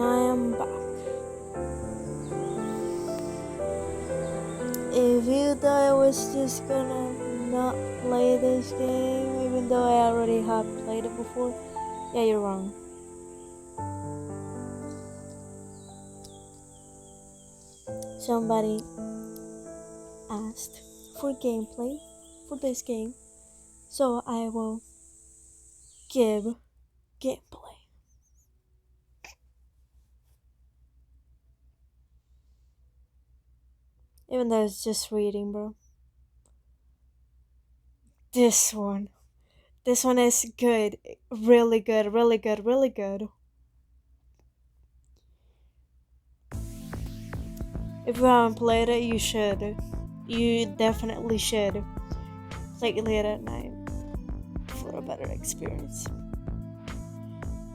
And I am back. If you thought I was just gonna not play this game, even though I already have played it before, yeah, you're wrong. Somebody asked for gameplay for this game, so I will give gameplay. Even though it's just reading, bro. This one. This one is good. Really good, really good, really good. If you haven't played it, you should. You definitely should. Play it late at night for a better experience.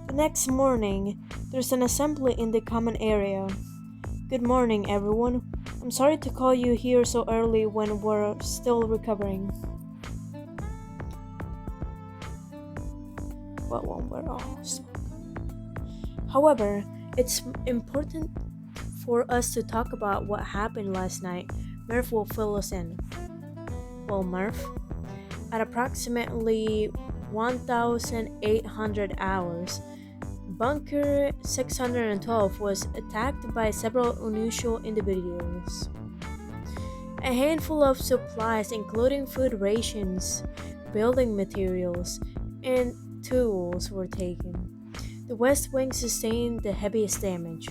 The next morning, there's an assembly in the common area. Good morning, everyone. I'm sorry to call you here so early when we're still recovering. But when we're almost. However, it's important for us to talk about what happened last night. Murph will fill us in. Well, Murph, at approximately 1,800 hours, Bunker 612 was attacked by several unusual individuals. A handful of supplies, including food rations, building materials, and tools, were taken. The West Wing sustained the heaviest damage.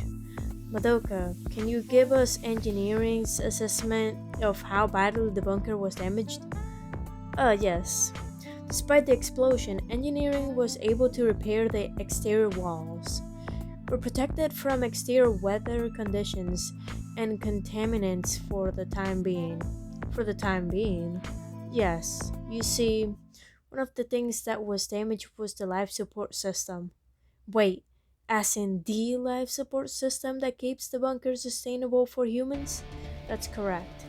Madoka, can you give us engineering's assessment of how badly the bunker was damaged? Yes. Despite the explosion, engineering was able to repair the exterior walls. We're protected from exterior weather conditions and contaminants for the time being. For the time being? Yes. You see, one of the things that was damaged was the life support system. Wait, as in the life support system that keeps the bunker sustainable for humans? That's correct.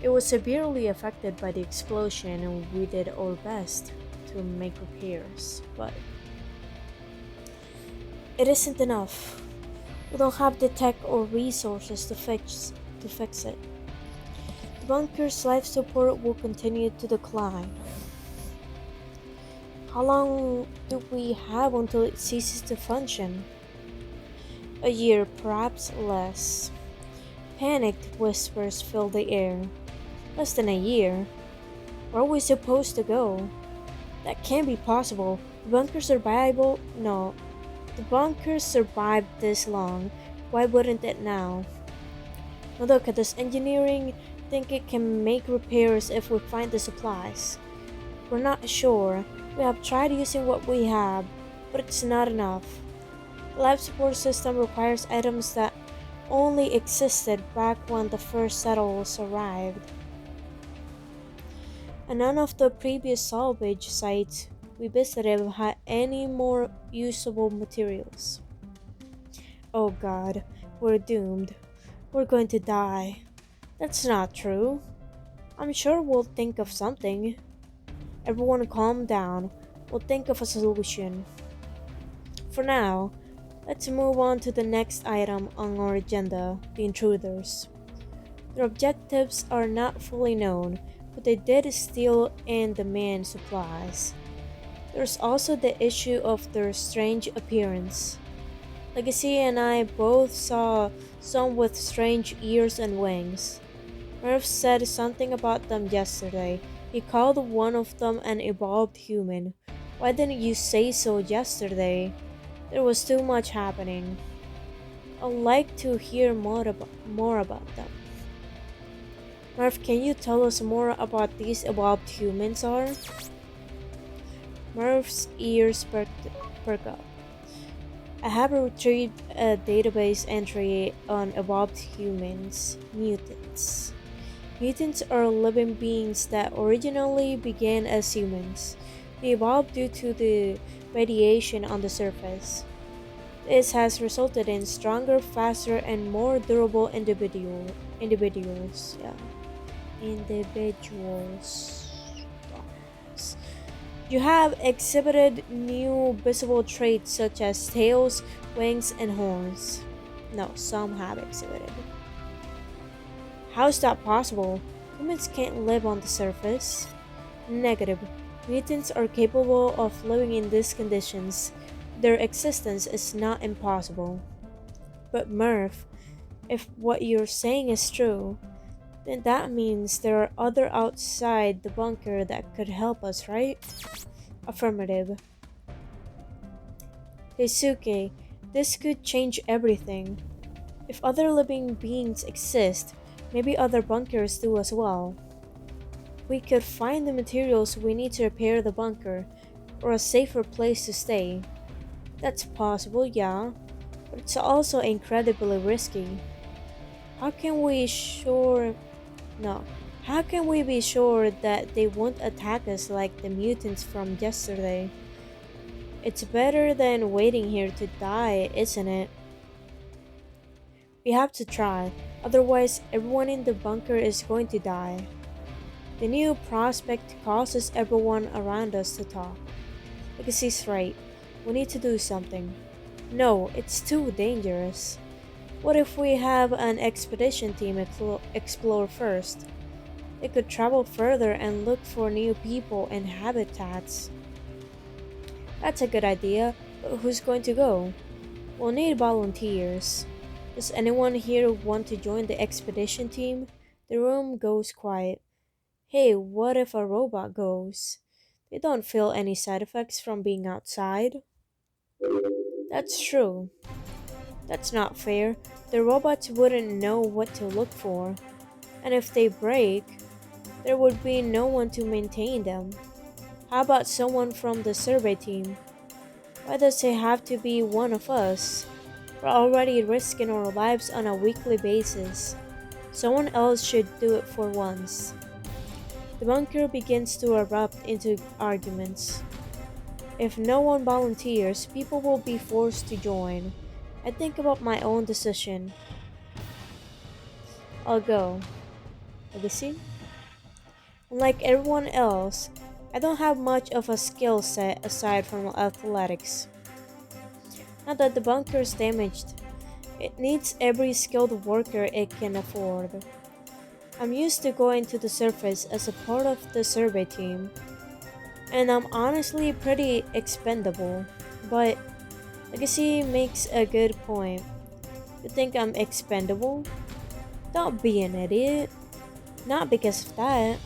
It was severely affected by the explosion and we did our best to make repairs, but it isn't enough. We don't have the tech or resources to fix it. The bunker's life support will continue to decline. How long do we have until it ceases to function? A year, perhaps less. Panicked whispers fill the air. Less than a year? Where are we supposed to go? That can't be possible. The bunker survival? No. The bunker survived this long. Why wouldn't it now? Madoka, does engineering think it can make repairs if we find the supplies? We're not sure. We have tried using what we have, but it's not enough. The life support system requires items that only existed back when the first settlers arrived. And none of the previous salvage sites we visited had any more usable materials. Oh god, we're doomed. We're going to die. That's not true. I'm sure we'll think of something. Everyone calm down. We'll think of a solution. For now, let's move on to the next item on our agenda, the intruders. Their objectives are not fully known, but they did steal and demand supplies. There's also the issue of their strange appearance. Legacy and I both saw some with strange ears and wings. Murph said something about them yesterday. He called one of them an evolved human. Why didn't you say so yesterday? There was too much happening. I'd like to hear more about them. Murph, can you tell us more about these evolved humans are? Murph's ears perk up. I have retrieved a database entry on evolved humans, mutants. Mutants are living beings that originally began as humans. They evolved due to the radiation on the surface. This has resulted in stronger, faster, and more durable individuals. You have exhibited new visible traits such as tails, wings, and horns. No, some have exhibited. How's that possible? Humans can't live on the surface. Negative. Mutants are capable of living in these conditions. Their existence is not impossible. But Murph, if what you're saying is true, then that means there are other outside the bunker that could help us, right? Affirmative. Keisuke, this could change everything. If other living beings exist, maybe other bunkers do as well. We could find the materials we need to repair the bunker, or a safer place to stay. That's possible, yeah, but it's also incredibly risky. How can we sure no. How can we be sure that they won't attack us like the mutants from yesterday? It's better than waiting here to die, isn't it? We have to try, otherwise everyone in the bunker is going to die. The new prospect causes everyone around us to talk. Legacy's right. We need to do something. No, it's too dangerous. What if we have an expedition team explore first? They could travel further and look for new people and habitats. That's a good idea, but who's going to go? We'll need volunteers. Does anyone here want to join the expedition team? The room goes quiet. Hey, what if a robot goes? They don't feel any side effects from being outside. That's true. That's not fair. The robots wouldn't know what to look for. And if they break, there would be no one to maintain them. How about someone from the survey team? Why does it have to be one of us? We're already risking our lives on a weekly basis. Someone else should do it for once. The bunker begins to erupt into arguments. If no one volunteers, people will be forced to join. I think about my own decision. I'll go. Legacy? Unlike everyone else, I don't have much of a skill set aside from athletics. Not that the bunker is damaged. It needs every skilled worker it can afford. I'm used to going to the surface as a part of the survey team, and I'm honestly pretty expendable, but Legacy makes a good point. You think I'm expendable? Don't be an idiot. Not because of that,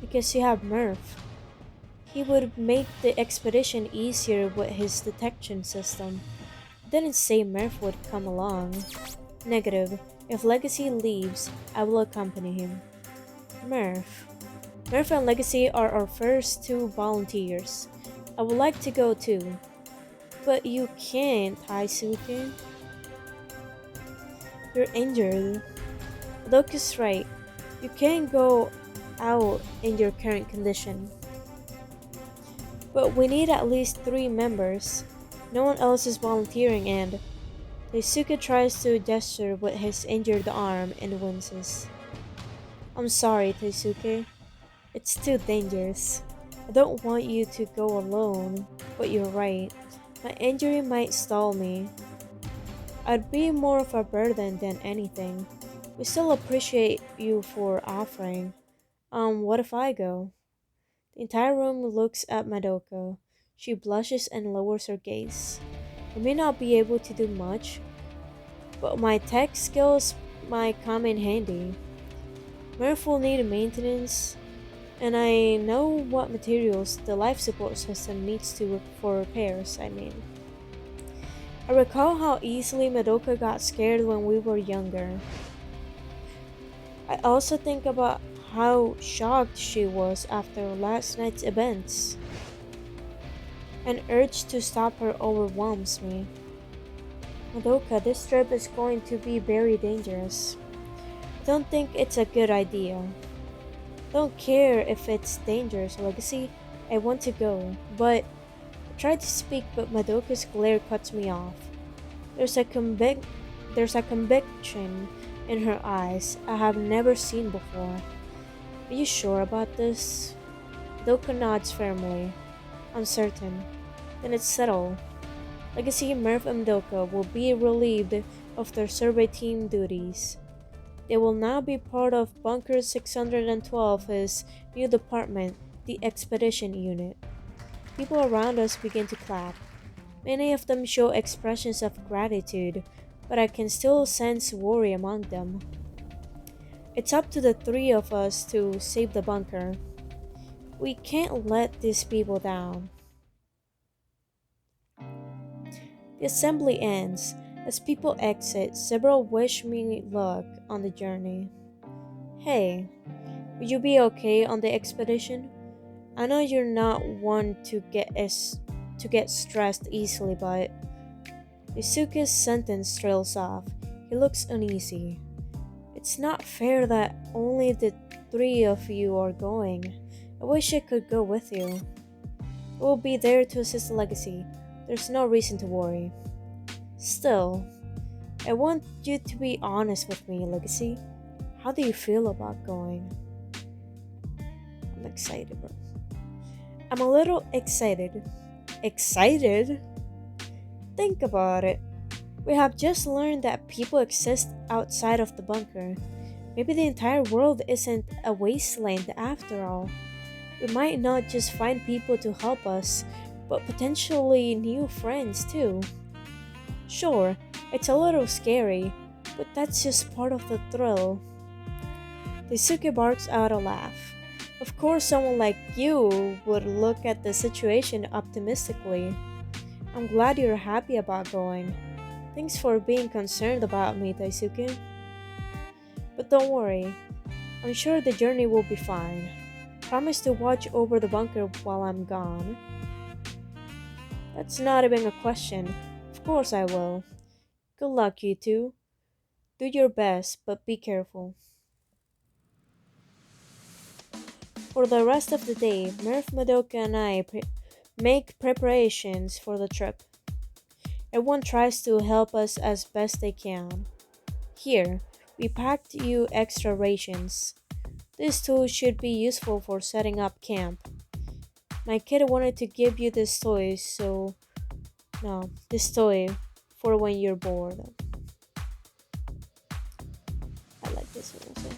because you have Murph. He would make the expedition easier with his detection system. Didn't say Murph would come along. Negative. If Legacy leaves, I will accompany him. Murph. Murph and Legacy are our first two volunteers. I would like to go too. But you can't, Taisuke. You're injured. Madoka's right. You can't go out in your current condition. But we need at least 3 members. No one else is volunteering and Daisuke tries to gesture with his injured arm and winces. I'm sorry, Daisuke. It's too dangerous. I don't want you to go alone, but you're right. My injury might stall me. I'd be more of a burden than anything. We still appreciate you for offering. What if I go? The entire room looks at Madoka. She blushes and lowers her gaze. I may not be able to do much, but my tech skills might come in handy. Murph will need maintenance, and I know what materials the life support system needs for repairs, I recall how easily Madoka got scared when we were younger. I also think about how shocked she was after last night's events. An urge to stop her overwhelms me. Madoka, this trip is going to be very dangerous. I don't think it's a good idea. Don't care if it's dangerous, Legacy. I want to go, but I try to speak, but Madoka's glare cuts me off. There's a conviction in her eyes I have never seen before. Are you sure about this? Madoka nods firmly. Uncertain. Then it's settled. Legacy, Murph, and Doka will be relieved of their survey team duties. They will now be part of Bunker 612's new department, the Expedition Unit. People around us begin to clap. Many of them show expressions of gratitude, but I can still sense worry among them. It's up to the three of us to save the bunker. We can't let these people down. The assembly ends. As people exit, several wish me luck on the journey. Hey, would you be okay on the expedition? I know you're not one to get stressed easily, but Yusuke's sentence trails off. He looks uneasy. It's not fair that only the three of you are going. I wish I could go with you. We'll be there to assist the legacy. There's no reason to worry. Still, I want you to be honest with me, Legacy. How do you feel about going? I'm excited, bro. I'm a little excited. Excited? Think about it. We have just learned that people exist outside of the bunker. Maybe the entire world isn't a wasteland after all. We might not just find people to help us, but potentially new friends too. Sure, it's a little scary, but that's just part of the thrill. Daisuke barks out a laugh. Of course, someone like you would look at the situation optimistically. I'm glad you're happy about going. Thanks for being concerned about me, Daisuke. But don't worry, I'm sure the journey will be fine. Promise to watch over the bunker while I'm gone. That's not even a question. Of course I will. Good luck, you two. Do your best, but be careful. For the rest of the day, Murph, Madoka, and I make preparations for the trip. Everyone tries to help us as best they can. Here, we packed you extra rations. These tools should be useful for setting up camp. My kid wanted to give you this toy, so no, this toy for when you're bored. I like this one also.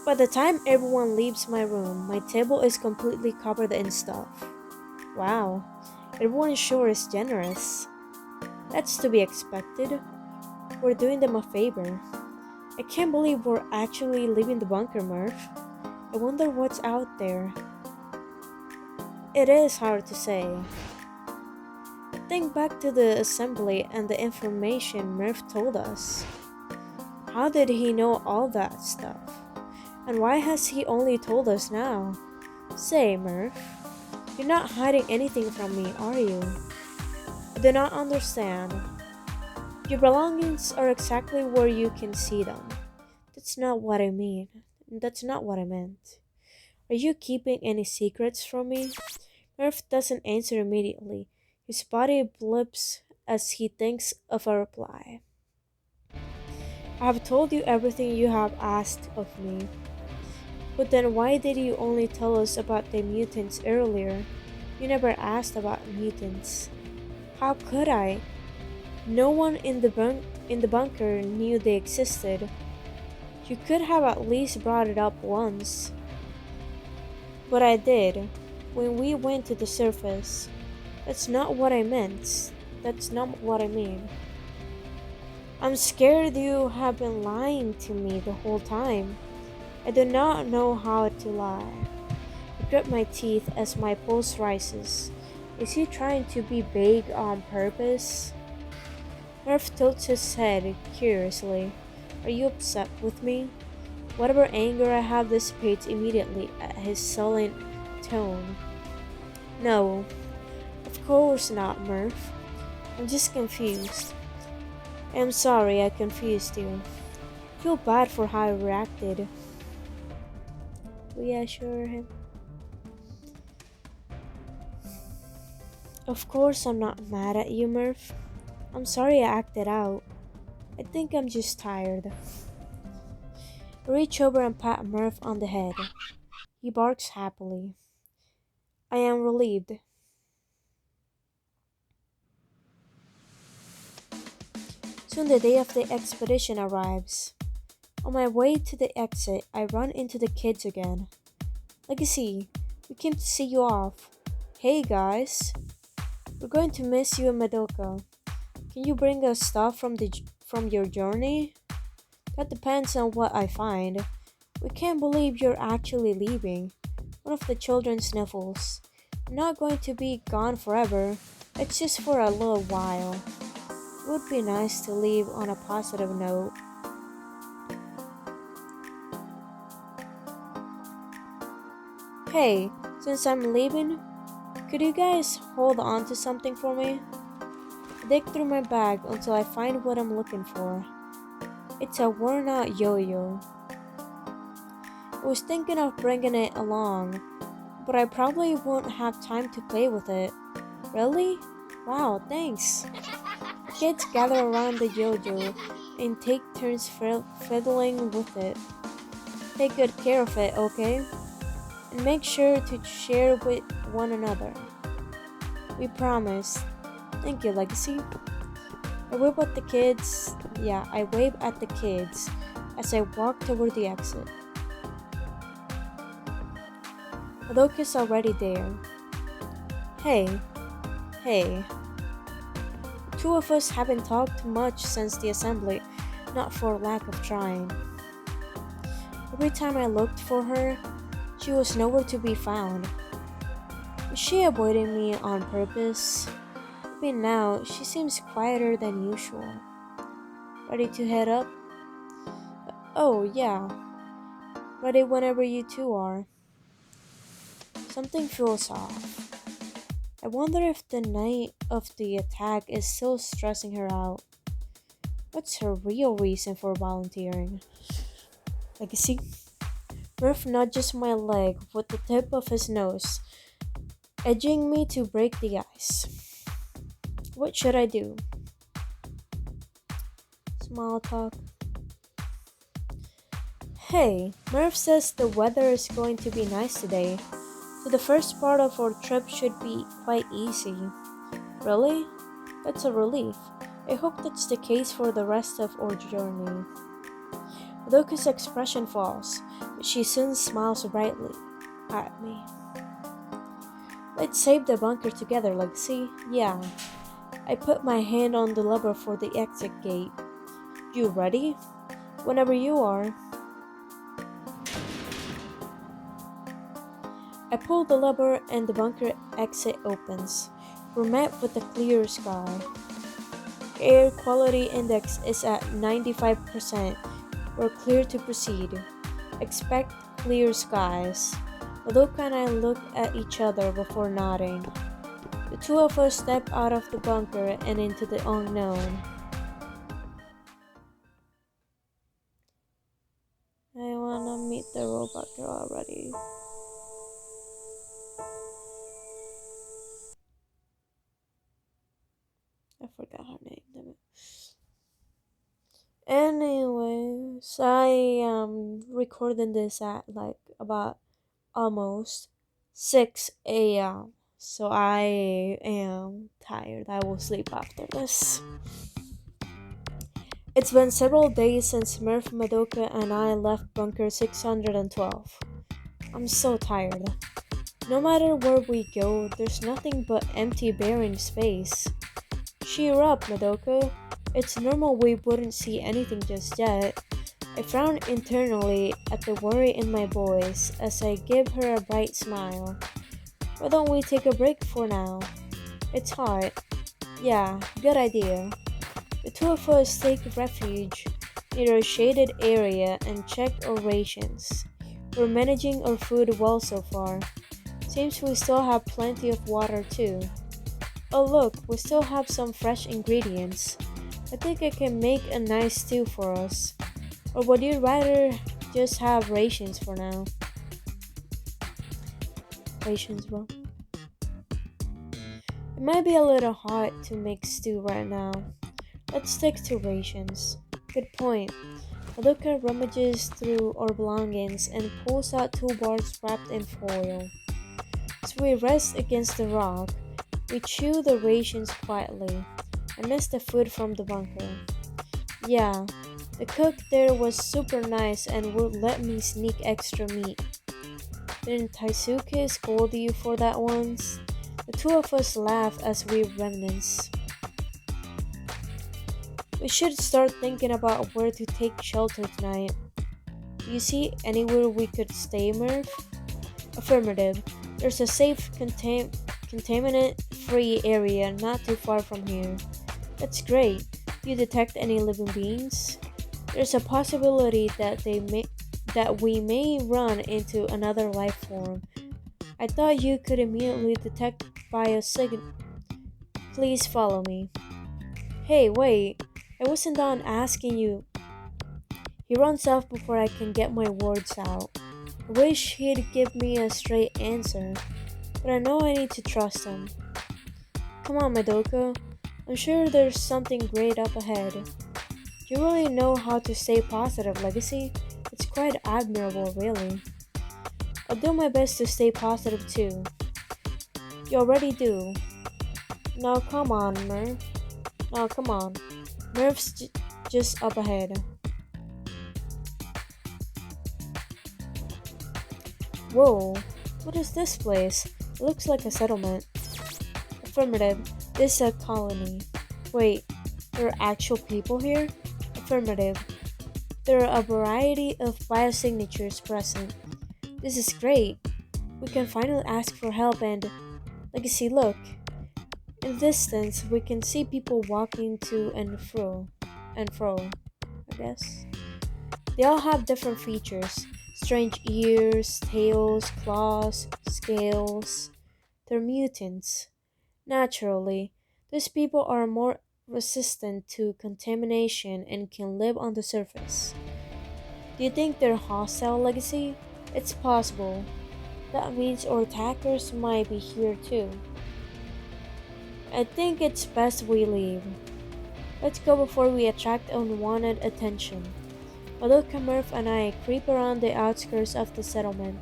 By the time everyone leaves my room, my table is completely covered in stuff. Wow, everyone sure is generous. That's to be expected. We're doing them a favor. I can't believe we're actually leaving the bunker, Murph. I wonder what's out there. It is hard to say. Think back to the assembly and the information Murph told us. How did he know all that stuff? And why has he only told us now? Say, Murph, you're not hiding anything from me, are you? I do not understand. Your belongings are exactly where you can see them. That's not what I mean. That's not what I meant. Are you keeping any secrets from me? Murph doesn't answer immediately. His body blips as he thinks of a reply. I have told you everything you have asked of me. But then why did you only tell us about the mutants earlier? You never asked about mutants. How could I? No one in the bunker knew they existed. You could have at least brought it up once. But I did, when we went to the surface. That's not what I meant. That's not what I mean. I'm scared you have been lying to me the whole time. I do not know how to lie. I grip my teeth as my pulse rises. Is he trying to be vague on purpose? Murph tilts his head curiously. Are you upset with me? Whatever anger I have dissipates immediately at his sullen tone. No, of course not, Murph. I'm just confused. I am sorry I confused you. I feel bad for how I reacted. Reassure him. Of course I'm not mad at you, Murph. I'm sorry I acted out. I think I'm just tired. I reach over and pat Murph on the head. He barks happily. I am relieved. Soon the day of the expedition arrives. On my way to the exit, I run into the kids again. Legacy, we came to see you off. Hey guys, we're going to miss you in Madoka. Can you bring us stuff from your journey? That depends on what I find. We can't believe you're actually leaving. One of the children sniffles. I'm not going to be gone forever. It's just for a little while. It would be nice to leave on a positive note. Hey, since I'm leaving, could you guys hold on to something for me? I dig through my bag until I find what I'm looking for. It's a worn out yo-yo. I was thinking of bringing it along, but I probably won't have time to play with it. Really? Wow, thanks. The kids gather around the yo-yo and take turns fiddling with it. Take good care of it, okay? And make sure to share with one another. We promise. Thank you, Legacy. I wave at the kids. I wave at the kids as I walk toward the exit. Madoka's already there. Hey. Two of us haven't talked much since the assembly, not for lack of trying. Every time I looked for her, she was nowhere to be found. Is she avoiding me on purpose? Even now, she seems quieter than usual. Ready to head up? Oh, yeah. Ready whenever you two are. Something feels off. I wonder if the night of the attack is still stressing her out. What's her real reason for volunteering? Legacy? Murph nudges my leg with the tip of his nose, edging me to break the ice. What should I do? Small talk. Hey, Murph says the weather is going to be nice today, so the first part of our trip should be quite easy. Really? That's a relief. I hope that's the case for the rest of our journey. Madoka's expression falls, but she soon smiles brightly at me. Let's save the bunker together, Legacy. Yeah. I put my hand on the lever for the exit gate. You ready? Whenever you are. I pull the lever and the bunker exit opens. We're met with a clear sky. Air quality index is at 95%. We're clear to proceed. Expect clear skies. Madoka and I look at each other before nodding. The two of us step out of the bunker and into the unknown. I wanna meet the robot girl already. I forgot her name, damn it. Anyways, I am recording this at like about almost 6 a.m. So I am tired. I will sleep after this. It's been several days since Murph, Madoka, and I left Bunker 612. I'm so tired. No matter where we go, there's nothing but empty barren space. Cheer up, Madoka. It's normal we wouldn't see anything just yet. I frown internally at the worry in my voice as I give her a bright smile. Why don't we take a break for now? It's hot. Yeah, good idea. The two of us take refuge near a shaded area and check our rations. We're managing our food well so far. Seems we still have plenty of water too. Oh look, we still have some fresh ingredients. I think I can make a nice stew for us. Or would you rather just have rations for now? Rations, bro. It might be a little hot to make stew right now. Let's stick to rations. Good point. Madoka rummages through our belongings and pulls out 2 bars wrapped in foil. As we rest against the rock, we chew the rations quietly. I miss the food from the bunker. Yeah, the cook there was super nice and would let me sneak extra meat. Didn't Taisuke scold you for that once? The two of us laugh as we reminisce. We should start thinking about where to take shelter tonight. Do you see anywhere we could stay, Murph? Affirmative. There's a safe, contaminant-free area not too far from here. That's great. Do you detect any living beings? There's a possibility that we may run into another life form. I thought you could immediately detect by a signal. Please follow me. Hey, wait. I wasn't done asking you. He runs off before I can get my words out. I wish he'd give me a straight answer, but I know I need to trust him. Come on, Madoka. I'm sure there's something great up ahead. You really know how to stay positive, Legacy. It's quite admirable, really. I'll do my best to stay positive too. You already do. Now come on, Murph. Now come on. Murph's just up ahead. Whoa, what is this place? It looks like a settlement. Affirmative, this is a colony. Wait, there are actual people here? Affirmative, there are a variety of biosignatures present. This is great. We can finally ask for help and... Legacy, look. In the distance, we can see people walking to and fro. I guess. They all have different features. Strange ears, tails, claws, scales. They're mutants. Naturally, these people are more resistant to contamination and can live on the surface. Do you think they're hostile, Legacy? It's possible. That means our attackers might be here too. I think it's best we leave. Let's go before we attract unwanted attention. Madoka, Murph, and I creep around the outskirts of the settlement.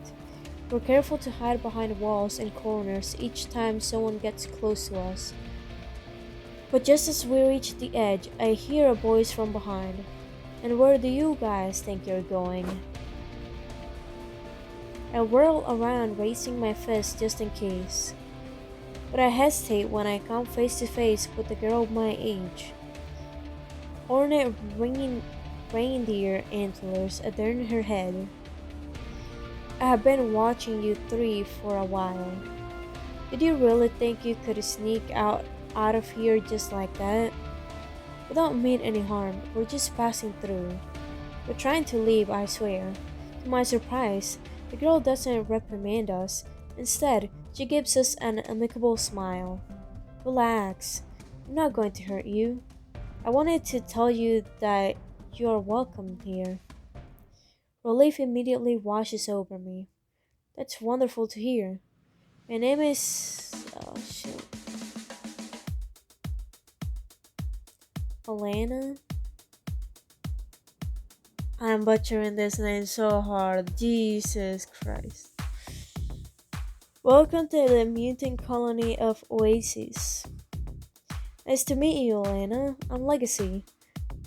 We're careful to hide behind walls and corners each time someone gets close to us. But just as we reach the edge, I hear a voice from behind. And where do you guys think you're going? I whirl around, raising my fist just in case. But I hesitate when I come face to face with a girl my age. Ornate reindeer antlers adorn her head. I have been watching you three for a while. Did you really think you could sneak out of here just like that? We don't mean any harm, we're just passing through. We're trying to leave, I swear. To my surprise, the girl doesn't reprimand us. Instead, she gives us an amicable smile. Relax, I'm not going to hurt you. I wanted to tell you that you are welcome here. Relief immediately washes over me. That's wonderful to hear. My name is... oh shit. Elena? I'm butchering this name so hard. Jesus Christ. Welcome to the mutant colony of Oasis. Nice to meet you, Elena. I'm Legacy.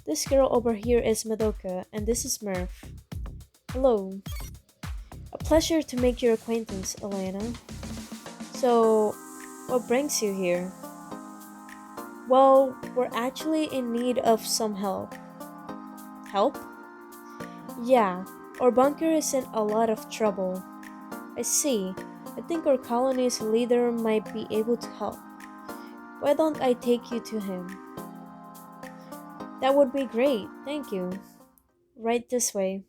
This girl over here is Madoka, and this is Murph. Hello. A pleasure to make your acquaintance, Elena. So, what brings you here? Well, we're actually in need of some help. Help? Yeah, our bunker is in a lot of trouble. I see. I think our colony's leader might be able to help. Why don't I take you to him? That would be great, thank you. Right this way.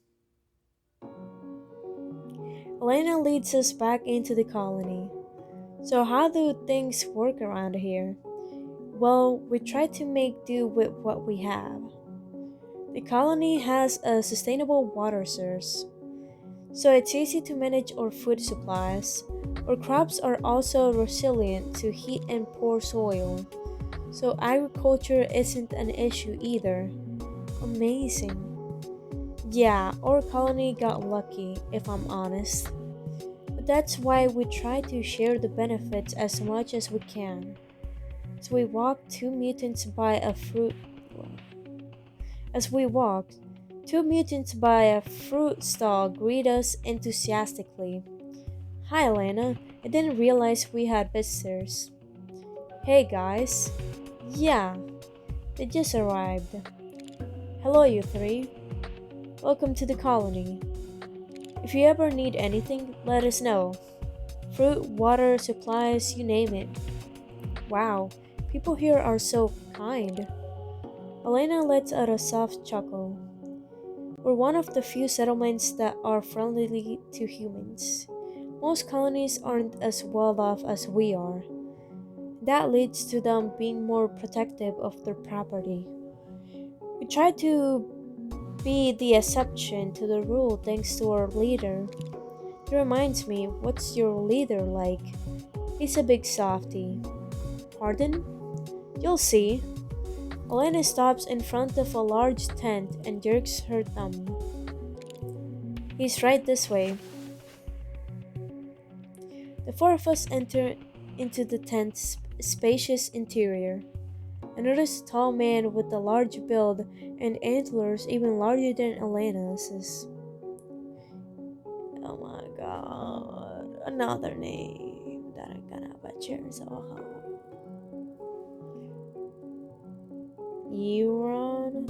Elena leads us back into the colony. So how do things work around here? Well, we try to make do with what we have. The colony has a sustainable water source, so it's easy to manage our food supplies. Our crops are also resilient to heat and poor soil, so agriculture isn't an issue either. Amazing. Yeah, our colony got lucky, if I'm honest. But That's why we try to share the benefits as much as we can. So we walked two mutants by a fruit. As we walked, two mutants by a fruit stall greet us enthusiastically. Hi, Elena. I didn't realize we had visitors. Hey, guys. Yeah, they just arrived. Hello, you three. Welcome to the colony. If you ever need anything, let us know. Fruit, water, supplies, you name it. Wow, people here are so kind. Elena lets out a soft chuckle. We're one of the few settlements that are friendly to humans. Most colonies aren't as well off as we are. That leads to them being more protective of their property. We try to be the exception to the rule thanks to our leader. It reminds me, what's your leader like? He's a big softy. Pardon? You'll see. Elena stops in front of a large tent and jerks her thumb. He's right this way. The four of us enter into the tent's spacious interior. I notice a tall man with a large build and antlers even larger than Elena's. Oh my god, another name that I'm gonna butcher so hard. Euron?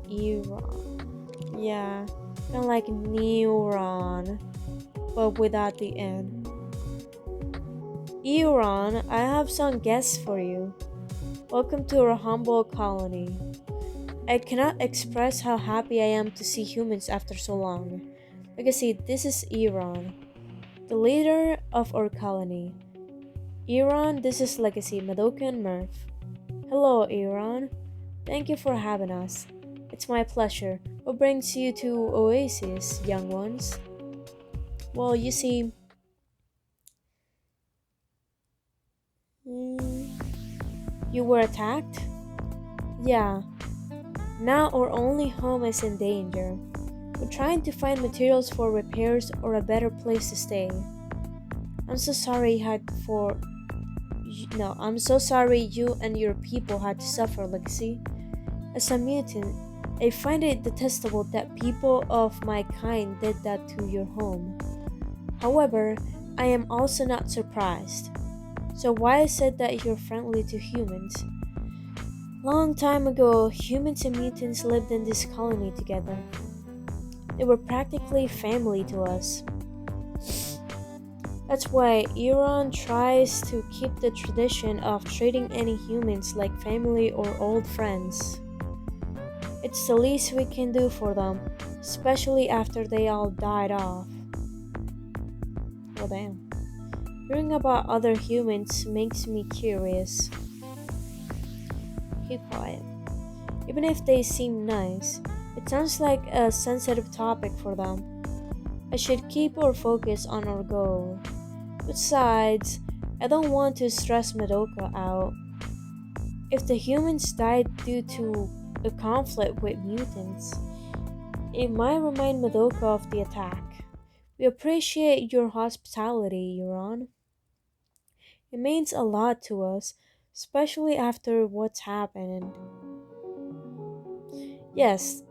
Euron. Yeah, kind of like neuron, but without the N. Euron, I have some guests for you. Welcome to our humble colony. I cannot express how happy I am to see humans after so long. Like I see, this is Euron, the leader of our colony. Euron, this is Legacy, Madoka, and Murph. Hello, Euron. Thank you for having us. It's my pleasure. What brings you to Oasis, young ones? Well, you see, you were attacked? Yeah. Now our only home is in danger. We're trying to find materials for repairs or a better place to stay. I'm so sorry I'm so sorry you and your people had to suffer, Legacy. As a mutant, I find it detestable that people of my kind did that to your home. However, I am also not surprised. So why is it that you're friendly to humans? Long time ago, humans and mutants lived in this colony together. They were practically family to us. That's why Euron tries to keep the tradition of treating any humans like family or old friends. It's the least we can do for them, especially after they all died off. Well, damn. Hearing about other humans makes me curious. Keep quiet. Even if they seem nice, it sounds like a sensitive topic for them. I should keep our focus on our goal. Besides, I don't want to stress Madoka out. If the humans died due to a conflict with mutants, it might remind Madoka of the attack. We appreciate your hospitality, Euron. It means a lot to us, especially after what's happened. Yes,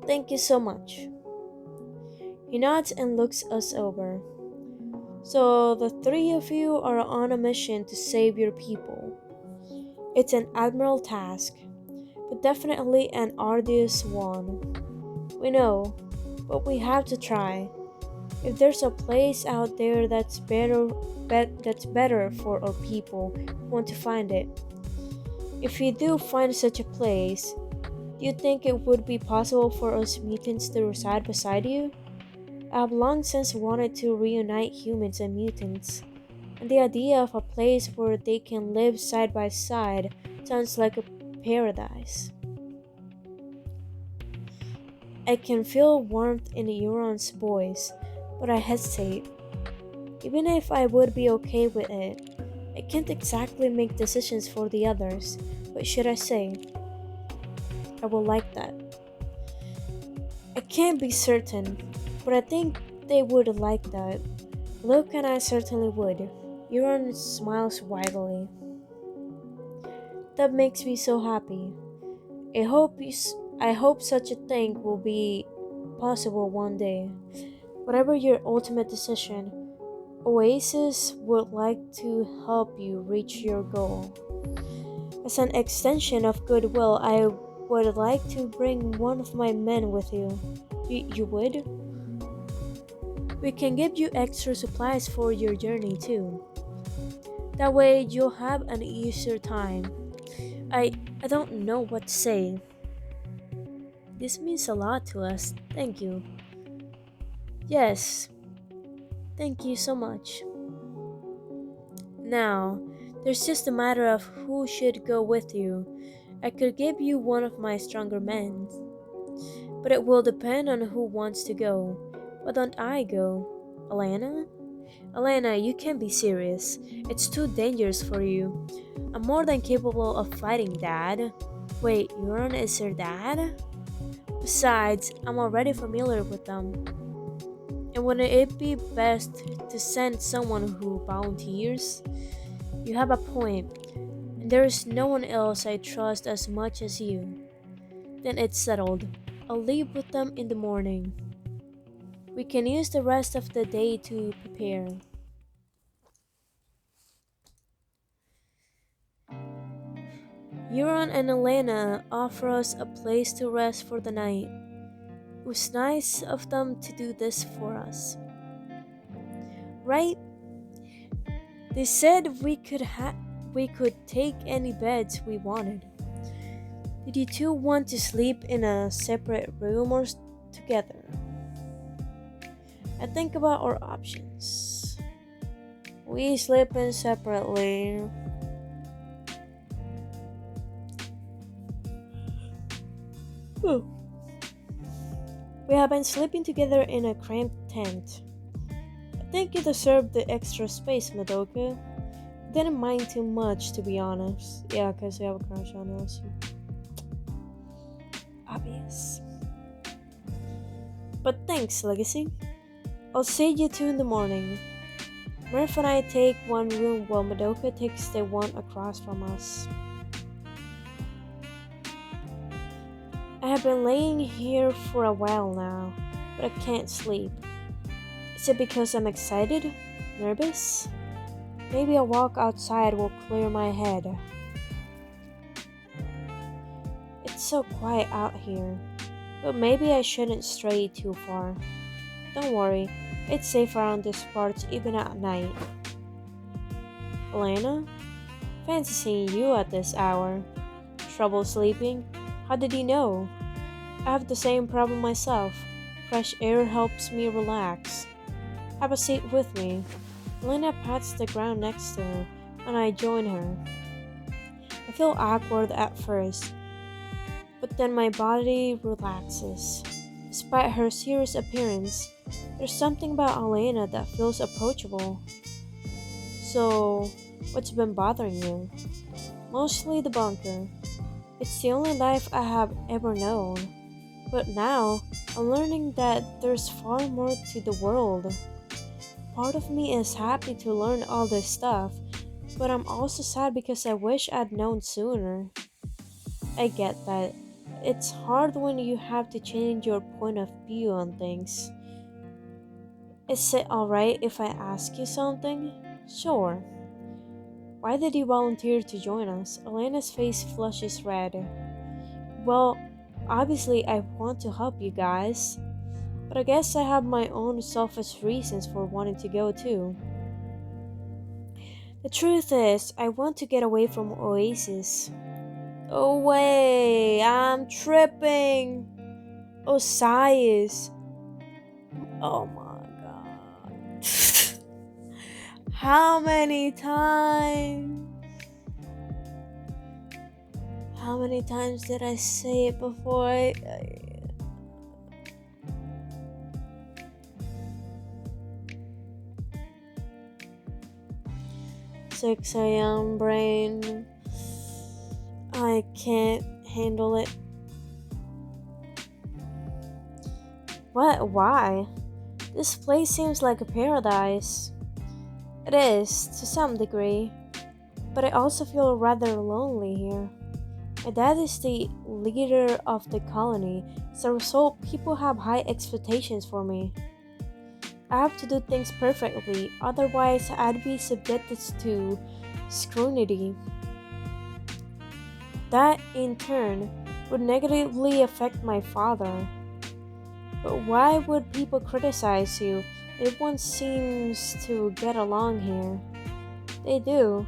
thank you so much. He nods and looks us over. So the three of you are on a mission to save your people. It's an admirable task, but definitely an arduous one. We know, but we have to try. If there's a place out there that's better for our people, we want to find it. If you do find such a place, do you think it would be possible for us mutants to reside beside you? I have long since wanted to reunite humans and mutants, and the idea of a place where they can live side by side sounds like a paradise. I can feel warmth in Euron's voice, but I hesitate. Even if I would be okay with it, I can't exactly make decisions for the others. What should I say? I will like that. I can't be certain, but I think they would like that. Luke and I certainly would. Euron smiles widely. That makes me so happy. I hope such a thing will be possible one day. Whatever your ultimate decision, Oasis would like to help you reach your goal. As an extension of goodwill, I would like to bring one of my men with you. You would? We can give you extra supplies for your journey too. That way you'll have an easier time. I don't know what to say. This means a lot to us. Thank you. Yes, thank you so much. Now, there's just a matter of who should go with you. I could give you one of my stronger men, but it will depend on who wants to go. Why don't I go? Alana? Alana, you can't be serious. It's too dangerous for you. I'm more than capable of fighting, Dad. Wait, Euron is your dad? Besides, I'm already familiar with them. And wouldn't it be best to send someone who volunteers? You have a point, and there is no one else I trust as much as you. Then it's settled. I'll leave with them in the morning. We can use the rest of the day to prepare. Euron and Elena offer us a place to rest for the night. It was nice of them to do this for us. Right? They said we could take any beds we wanted. Did you two want to sleep in a separate room or together? I think about our options. We sleep in separately. Whew. We have been sleeping together in a cramped tent. I think you deserve the extra space, Madoka. Didn't mind too much, to be honest. Yeah, because we have a crush on us. Obvious. But thanks, Legacy. I'll see you two in the morning. Murph and I take one room while Madoka takes the one across from us. I have been laying here for a while now, but I can't sleep. Is it because I'm excited? Nervous? Maybe a walk outside will clear my head. It's so quiet out here, but maybe I shouldn't stray too far. Don't worry, it's safe around these parts even at night. Elena? Fancy seeing you at this hour. Trouble sleeping? How did you know? I have the same problem myself. Fresh air helps me relax. Have a seat with me. Elena pats the ground next to her, and I join her. I feel awkward at first, but then my body relaxes. Despite her serious appearance, there's something about Elena that feels approachable. So, what's been bothering you? Mostly the bunker. It's the only life I have ever known. But now, I'm learning that there's far more to the world. Part of me is happy to learn all this stuff, but I'm also sad because I wish I'd known sooner. I get that. It's hard when you have to change your point of view on things. Is it alright if I ask you something? Sure. Why did you volunteer to join us? Elena's face flushes red. Well, obviously I want to help you guys, but I guess I have my own selfish reasons for wanting to go too. The truth is, I want to get away from Oasis. Oh wait, I'm tripping. Osiris. Oh my god. How many times? How many times did I say it before? 6 a.m. brain. I can't handle it. What? Why? This place seems like a paradise. It is, to some degree, but I also feel rather lonely here. My dad is the leader of the colony, as a result, people have high expectations for me. I have to do things perfectly, otherwise, I'd be subjected to scrutiny. That, in turn, would negatively affect my father. But why would people criticize you? Everyone seems to get along here. They do,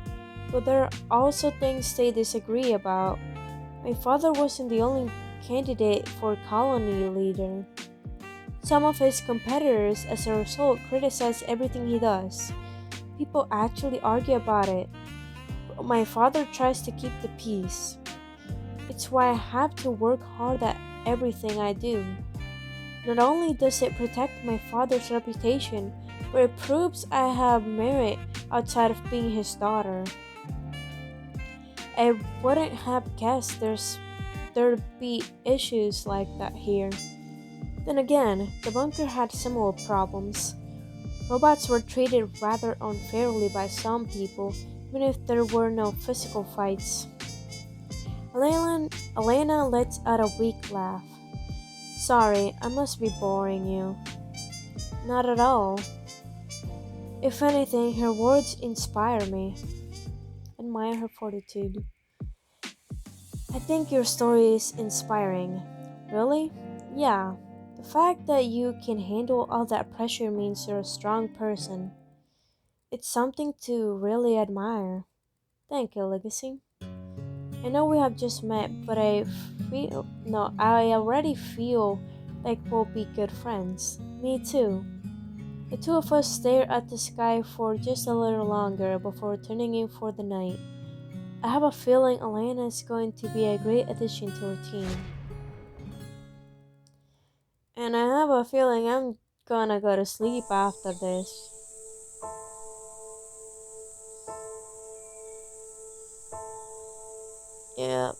but there are also things they disagree about. My father wasn't the only candidate for colony leader. Some of his competitors, as a result, criticize everything he does. People actually argue about it, but my father tries to keep the peace. It's why I have to work hard at everything I do. Not only does it protect my father's reputation, but it proves I have merit outside of being his daughter. I wouldn't have guessed there'd be issues like that here. Then again, the bunker had similar problems. Robots were treated rather unfairly by some people, even if there were no physical fights. Elena lets out a weak laugh. Sorry, I must be boring you. Not at all. If anything, her words inspire me. Admire her fortitude. I think your story is inspiring. Really? Yeah. The fact that you can handle all that pressure means you're a strong person. It's something to really admire. Thank you, Legacy. I know we have just met, but I already feel like we'll be good friends. Me too. The two of us stare at the sky for just a little longer before turning in for the night. I have a feeling Elena is going to be a great addition to our team. And I have a feeling I'm gonna go to sleep after this. Yep.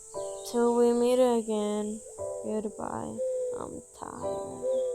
Till we meet again. Goodbye. I'm tired.